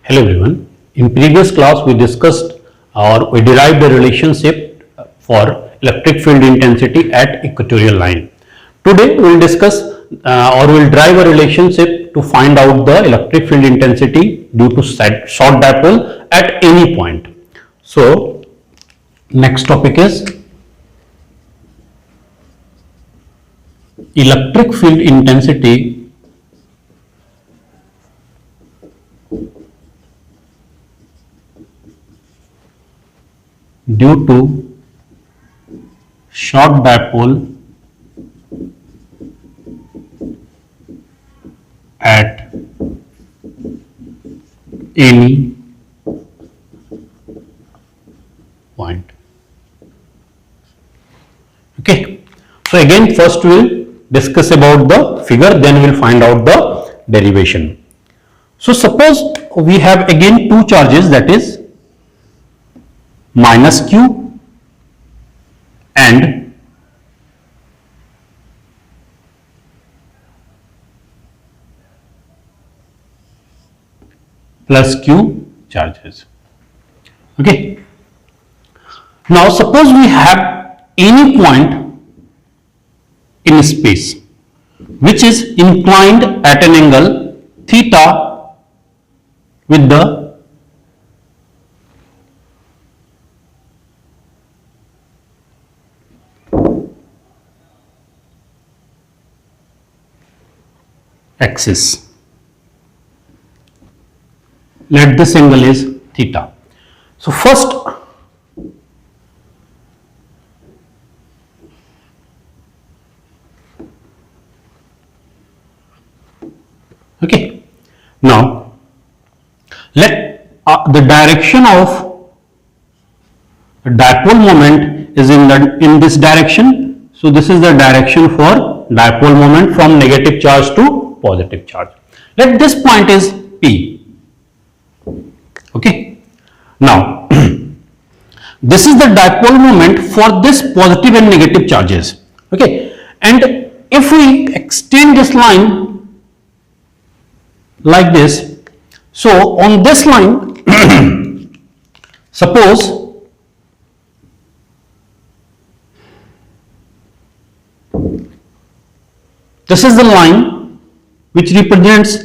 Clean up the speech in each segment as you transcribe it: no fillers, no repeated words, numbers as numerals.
Hello everyone. In previous class we discussed or we derived a relationship for electric field intensity at equatorial line. Today we will discuss or we will derive a relationship to find out the electric field intensity due to short dipole at any point. So next topic is electric field intensity due to short dipole at any point. Okay, so again first we will discuss about the figure, then we will find out the derivation. So suppose we have again two charges, that is minus q and plus q charges. Okay. Now suppose we have any point in space which is inclined at an angle theta with the axis. Let this angle is theta. So first okay, now let the direction of dipole moment is in this direction. So this is the direction for dipole moment from negative charge to positive charge. Let this point is P. Okay. Now this is the dipole moment for this positive and negative charges. Okay. And if we extend this line like this, so on this line suppose this is the line which represents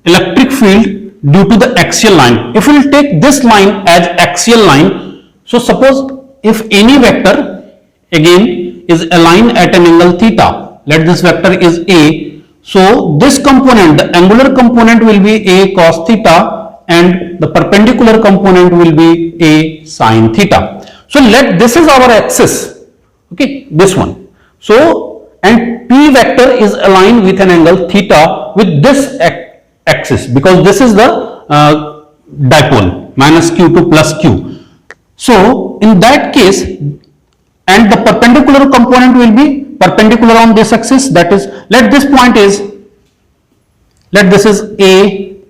electric field due to the axial line. If we will take this line as axial line, so suppose if any vector again is aligned at an angle theta, let this vector is A, so this component, the angular component will be A cos theta and the perpendicular component will be A sin theta. So let this is our axis, okay, this one. So and P vector is aligned with an angle theta with this axis because this is the dipole minus q to plus q. So in that case, and the perpendicular component will be perpendicular on this axis, that is, let this point is, let this is A,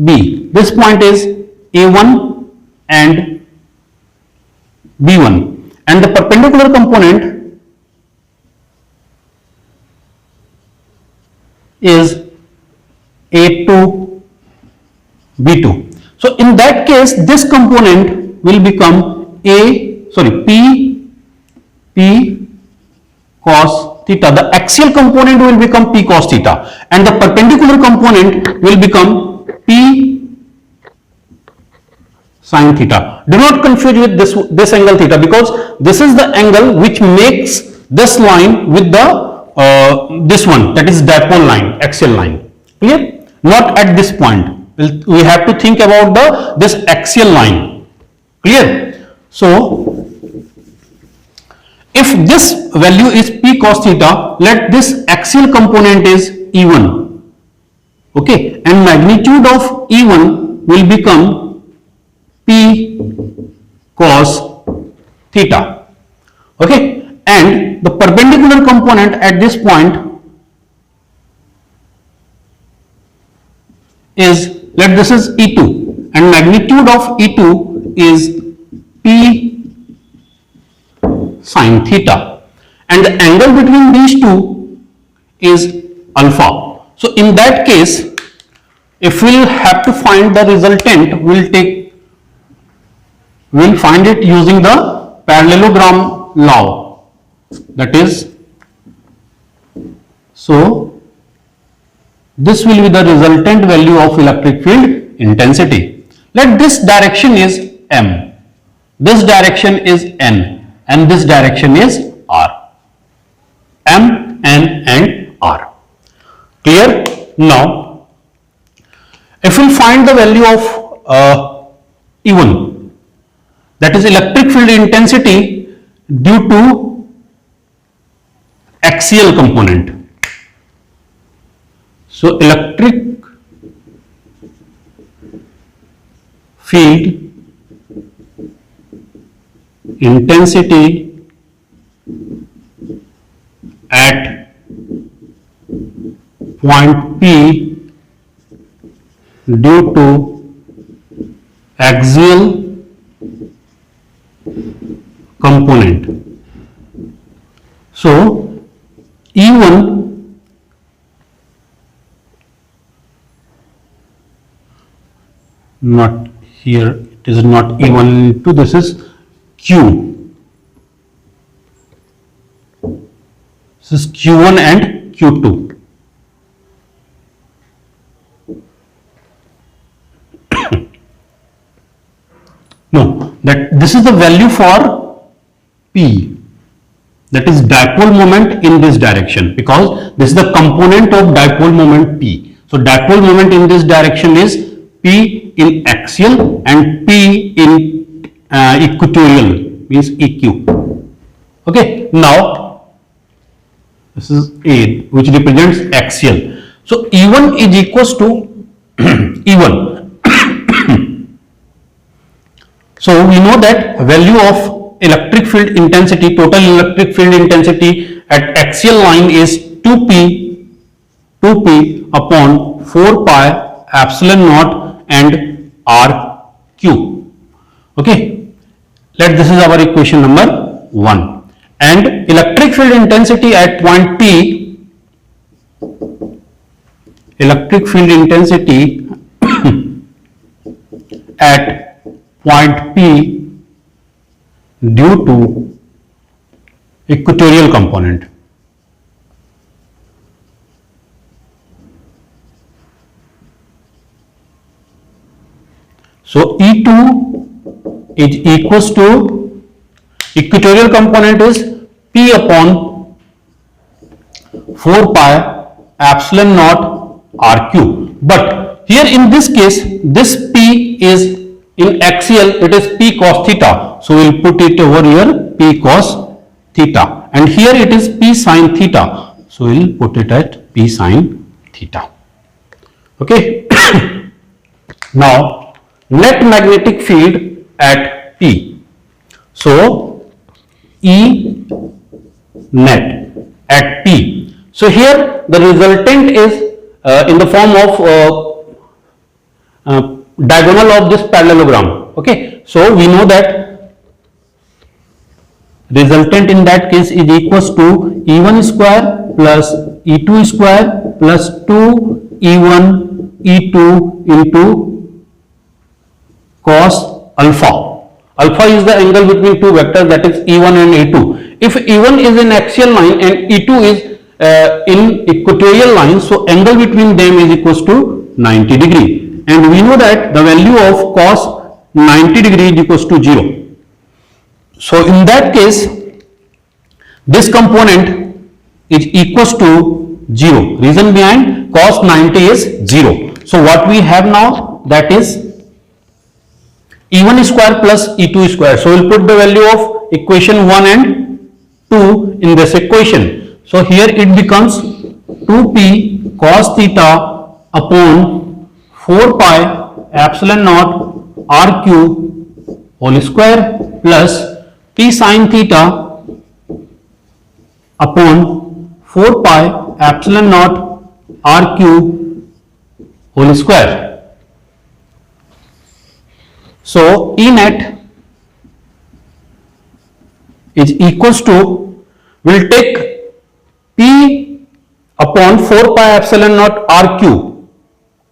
B, this point is A1 and B1 and the perpendicular component is A2, B2. So in that case this component will become P cos theta. The axial component will become P cos theta and the perpendicular component will become P sin theta. Do not confuse with this angle theta because this is the angle which makes this line with the this one, that is dipole line, axial line. Clear? Not at this point. We have to think about this axial line. Clear? So if this value is P cos theta, let this axial component is E1. Okay, and magnitude of E1 will become P cos theta. Okay, and the perpendicular component at this point is, let this is E2 and magnitude of E2 is P sin theta and the angle between these two is alpha. So in that case if we'll have to find the resultant, we'll find it using the parallelogram law. That is, so this will be the resultant value of electric field intensity. Let this direction is M, this direction is N, and this direction is R. M, N and R. Clear? Now, if we find the value of E1, that is electric field intensity due to axial component. So electric field intensity at point P due to axial component. So E1 not here, it is not E1 into, this is Q. This is Q1 and Q2. No, that this is the value for P, that is dipole moment in this direction, because this is the component of dipole moment P. So dipole moment in this direction is P in axial and P in equatorial, means EQ. Okay, now this is A, which represents axial. So E1 is equals to E1. So we know that value of electric field intensity, total electric field intensity at axial line is 2P upon 4 pi epsilon naught and RQ. Okay, this is our equation number 1. And electric field intensity at point P, electric field intensity at point P due to equatorial component. So E2 is equals to, equatorial component is P upon 4 pi epsilon naught RQ. But here in this case, this P is in axial, it is P cos theta. So we will put it over here, P cos theta. And here it is P sin theta. So we will put it at P sin theta. Okay. Now, net magnetic field at P. So E net at P. So here the resultant is in the form of diagonal of this parallelogram. Okay, so we know that resultant in that case is equals to E1 square plus E2 square plus 2 E1 E2 into cos alpha. Alpha is the angle between two vectors, that is E1 and E2. If E1 is in axial line and E2 is in equatorial line, so angle between them is equals to 90 degree. And we know that the value of cos 90 degree is equals to 0. So in that case, this component is equals to 0. Reason behind cos 90 is 0. So what we have now, that is E1 square plus E2 square. So we'll put the value of equation 1 and 2 in this equation. So here it becomes 2p cos theta upon 4 pi epsilon naught RQ whole square plus P sin theta upon 4 pi epsilon naught RQ whole square. So E net is equals to, we'll take P upon 4 pi epsilon naught RQ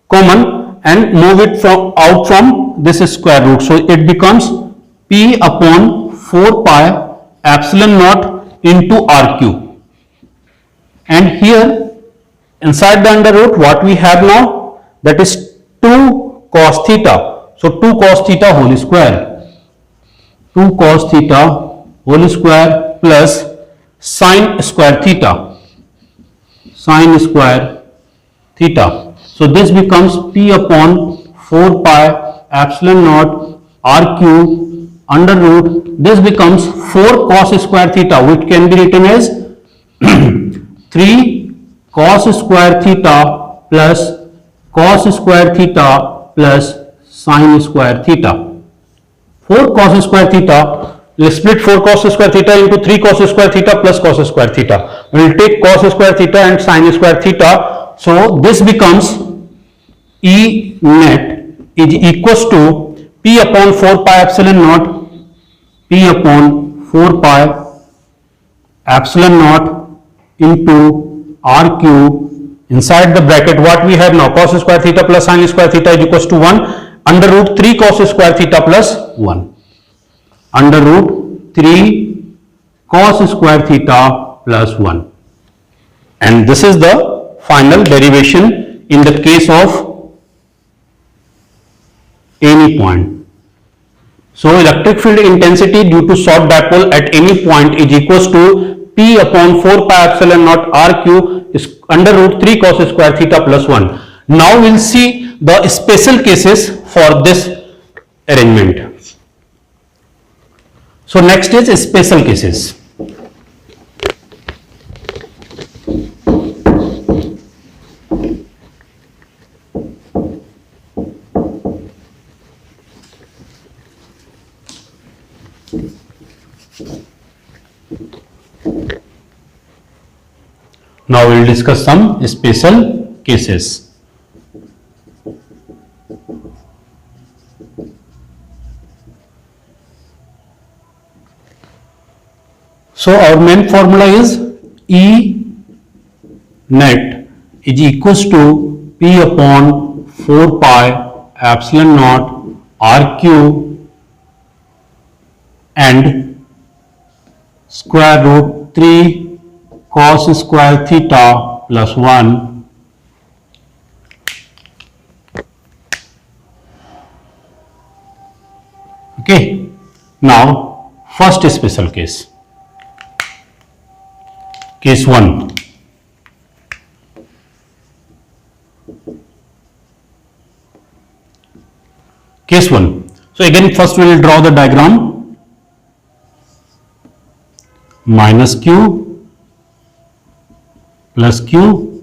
common. and move it out from this square root. So it becomes P upon 4 pi epsilon naught into R cube. And here inside the under root what we have now, that is 2 cos theta. So 2 cos theta whole square. 2 cos theta whole square plus sine square theta. Sine square theta. So this becomes P upon 4 pi epsilon naught R cube under root. This becomes 4 cos square theta, which can be written as 3 cos square theta plus cos square theta plus sine square theta. 4 cos square theta, we'll split 4 cos square theta into 3 cos square theta plus cos square theta. We'll take cos square theta and sine square theta. So this becomes E net is equals to P upon 4 pi epsilon naught, P upon 4 pi epsilon naught into R cube. Inside the bracket what we have now, cos square theta plus sine square theta is equals to 1 under root 3 cos square theta plus 1. Under root 3 cos square theta plus 1. And this is the final derivation in the case of any point. So electric field intensity due to short dipole at any point is equals to P upon 4 pi epsilon naught R cube is under root 3 cos square theta plus 1. Now we'll see the special cases for this arrangement. So next is special cases. Now we will discuss some special cases. So our main formula is E net is equals to P upon 4 pi epsilon naught R cube and square root 3 cos square theta plus 1 okay. Now first special case, case 1. Case 1. So again first we will draw the diagram. Minus q plus q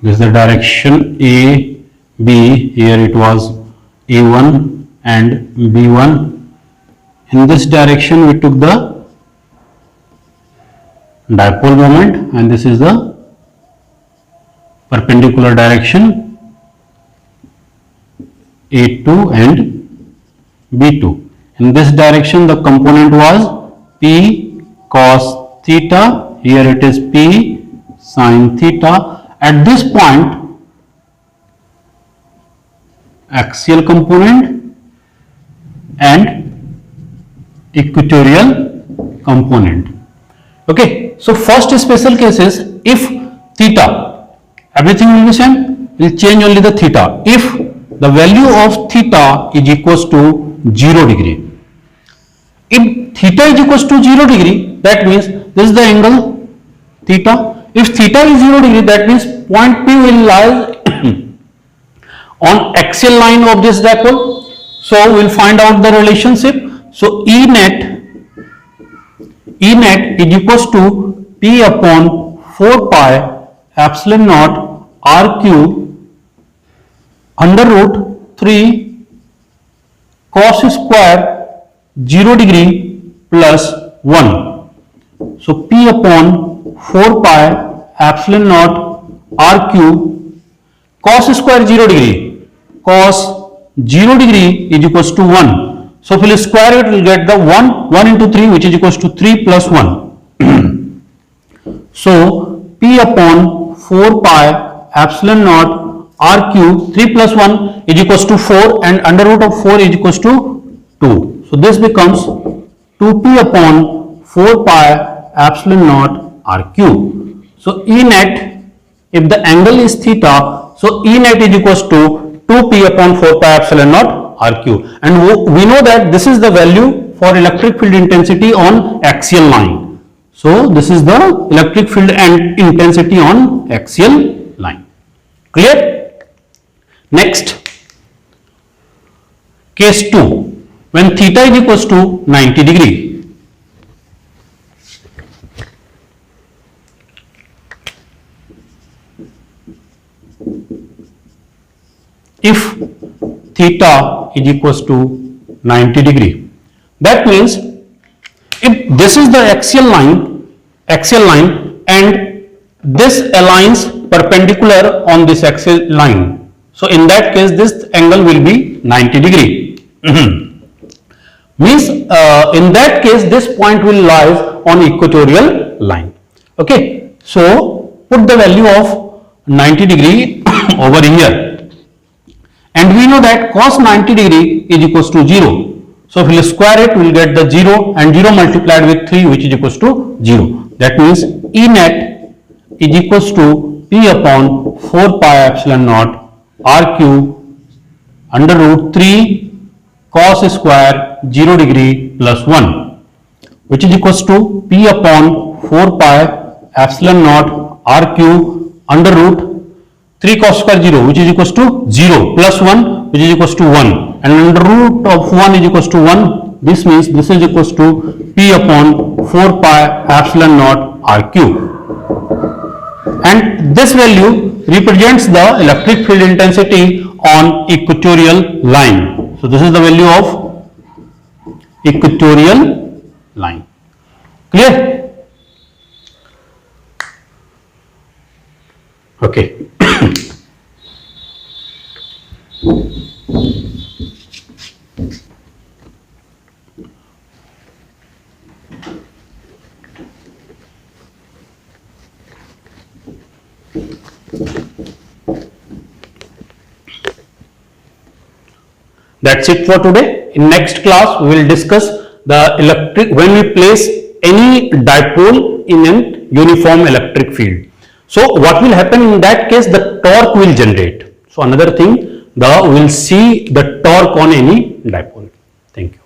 this is the direction A, B, here it was A1 and B1. In this direction we took the dipole moment and this is the perpendicular direction A2 and B2. In this direction the component was P cos theta, here it is P sin theta. At this point axial component and equatorial component. Okay, so first special case is if theta, everything will be same, we'll change only the theta. If the value of theta is equals to 0 degree. If theta is equals to 0 degree, that means this is the angle theta. If theta is 0 degree, that means point P will lie on axial line of this dipole. So we'll find out the relationship. So E net is equals to P upon 4 pi epsilon naught R cube under root 3 cos square 0 degree plus 1. So P upon 4 pi epsilon naught R cube cos square 0 degree, cos 0 degree is equals to 1. So if we square it, we'll get the 1 into 3, which is equals to 3 plus 1. So P upon 4 pi epsilon naught r cube 3 plus 1 is equals to 4, and under root of 4 is equals to 2. So this becomes 2p upon 4 pi epsilon naught r cube. So E net, if the angle is theta, so E net is equals to 2p upon 4 pi epsilon naught r cube. And we know that this is the value for electric field intensity on axial line. So this is the electric field and intensity on axial line. Clear? Next, case 2, when theta is equals to 90 degree. If theta is equals to 90 degree, that means if this is the axial line and this aligns perpendicular on this axial line, so in that case this angle will be 90 degree. Means in that case this point will lie on equatorial line. Okay, so put the value of 90 degree over here, and we know that cos 90 degree is equals to 0. So if we will square it, we will get the 0, and 0 multiplied with 3, which is equals to 0. That means E net is equals to P upon 4 pi epsilon naught r cube under root 3 cos square 0 degree plus 1, which is equals to P upon 4 pi epsilon naught r cube under root 3 cos square 0, which is equals to 0 plus 1, which is equals to 1, and under root of 1 is equals to 1. This means this is equals to P upon 4 pi epsilon naught r cube, and this value represents the electric field intensity on equatorial line. So this is the value of equatorial line. Clear? Okay. That's it for today. In next class, we will discuss the electric, when we place any dipole in an uniform electric field. So what will happen in that case? The torque will generate. So another thing, we will see the torque on any dipole. Thank you.